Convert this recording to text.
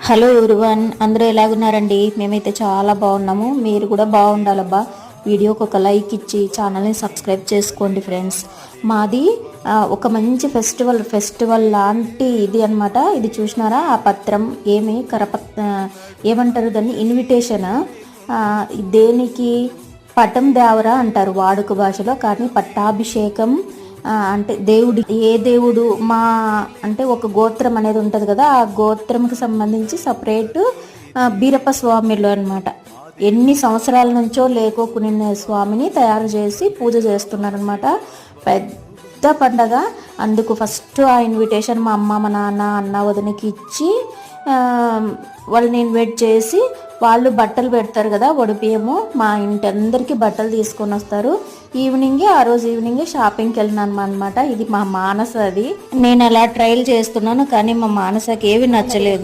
Hello everyone, అందరూ ఎలాగున్నారండి? మేమైతే చాలా బాగున్నాము. మీరు కూడా బాగుండాలబ్బా. వీడియోకి ఒక లైక్ ఇచ్చి ఛానల్ని సబ్స్క్రైబ్ చేసుకోండి ఫ్రెండ్స్. మాది ఒక మంచి ఫెస్టివల్ లాంటి ఇది అనమాట. ఇది చూసినారా? ఆ పత్రం ఏమంటారు దాన్ని? ఇన్విటేషన్. దేనికి? పటం దేవరా అంటారు వాడుక భాషలో, కానీ పట్టాభిషేకం అంటే దేవుడి, ఏ దేవుడు మా అంటే ఒక గోత్రం అనేది ఉంటుంది కదా, ఆ గోత్రంకి సంబంధించి సపరేట్ బీరప్ప స్వామిలు అనమాట. ఎన్ని సంవత్సరాల నుంచో లేకోకునే స్వామిని తయారు చేసి పూజ చేస్తున్నారనమాట. పెద్ద పండగ. అందుకు ఫస్ట్ ఆ ఇన్విటేషన్ మా అమ్మ, మా నాన్న, అన్న, వదినకి ఇచ్చి వాళ్ళని ఇన్వైట్ చేసి, వాళ్ళు బట్టలు పెడతారు కదా, వడిపియము. మా ఇంటి అందరికీ బట్టలు తీసుకొని వస్తారు. ఆ రోజు ఈవినింగే షాపింగ్కి వెళ్ళినాను అనమాట. ఇది మా మానస. అది నేను అలా ట్రైల్ చేస్తున్నాను, కానీ మా మానసకి ఏవి నచ్చలేదు.